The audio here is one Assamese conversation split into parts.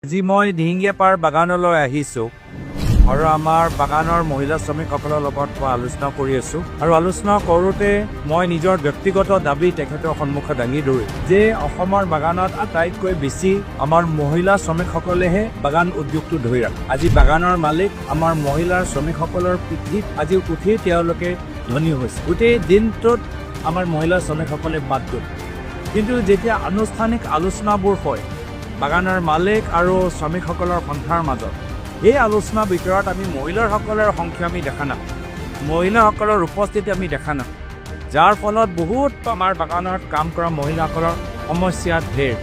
আজি মই দিহিঙীয়া পাৰ বাগানলৈ আহিছোঁ আৰু আমাৰ বাগানৰ মহিলা শ্ৰমিকসকলৰ লগত মই আলোচনা কৰি আছোঁ আৰু আলোচনা কৰোঁতে মই নিজৰ ব্যক্তিগত দাবী তেখেতৰ সন্মুখত দাঙি ধৰিম যে অসমৰ বাগানত আটাইতকৈ বেছি আমাৰ মহিলা শ্ৰমিকসকলেহে বাগান উদ্যোগটো ধৰি ৰাখে। আজি বাগানৰ মালিক আমাৰ মহিলাৰ শ্ৰমিকসকলৰ পিঠিত আজি উঠি তেওঁলোকে ধনী হৈছে। গোটেই দিনটোত আমাৰ মহিলা শ্ৰমিকসকলে বাদ গ'ল, কিন্তু যেতিয়া আনুষ্ঠানিক আলোচনাবোৰ হয় বাগানৰ মালিক আৰু শ্ৰমিকসকলৰ সন্থাৰ মাজত, এই আলোচনাৰ ভিতৰত আমি মহিলাসকলৰ সংখ্যা আমি দেখা নাপাওঁ, মহিলাসকলৰ উপস্থিতি আমি দেখা নাপাওঁ, যাৰ ফলত বহুত আমাৰ বাগানত কাম কৰা মহিলাসকলৰ সমস্যা ঢেৰ।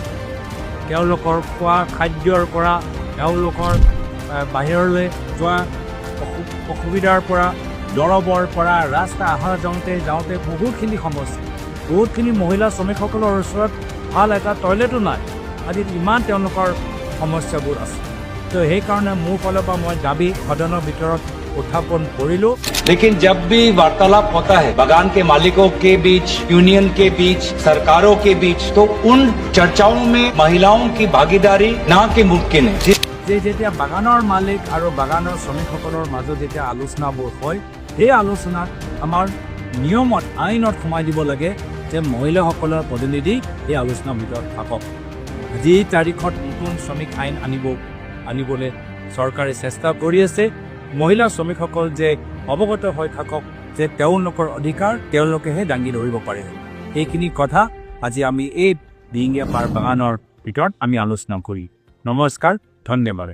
তেওঁলোকৰ খোৱা খাদ্যৰ পৰা তেওঁলোকৰ বাহিৰলৈ যোৱা অসুবিধাৰ পৰা দৰৱৰ পৰা ৰাস্তা অহা যাওঁতে বহুতখিনি সমস্যা, বহুতখিনি মহিলা শ্ৰমিকসকলৰ ওচৰত ভাল এটা টয়লেটো নাই। আজি ইমান তেওঁলোকৰ সমস্যাবোৰ আছে। तो यही कारण মোৰ ফালৰ পৰা মই দাবী সদনৰ ভিতৰত উত্থাপন কৰিলোঁ। लेकिन जब भी वार्तालाप होता है बागान के मालिकों के बीच, यूनियन के बीच, सरकारों के बीच, तो उन चर्चाओं में महिलाओं की भागीदारी ना के मुमकिन है। যেতিয়া বাগানৰ মালিক আৰু বাগানৰ শ্ৰমিকসকলৰ মাজত যেতিয়া আলোচনাবোৰ হয়, সেই আলোচনাত আমাৰ নিয়মত আইনত সোমাই দিব লাগে যে মহিলাসকলৰ প্ৰতিনিধি এই আলোচনাৰ ভিতৰত থাকক। আজি তাৰিখত নতুন শ্ৰমিক আইন আনিবলৈ চৰকাৰে চেষ্টা কৰি আছে। মহিলা শ্ৰমিকসকল যে অৱগত হৈ থাকক যে তেওঁলোকৰ অধিকাৰ তেওঁলোকেহে দাঙি ধৰিব পাৰে। এইখিনি কথা আজি আমি এই দিহিঙীয়া পাৰ বাগানৰ ভিতৰত আমি আলোচনা কৰি। নমস্কাৰ, ধন্যবাদ।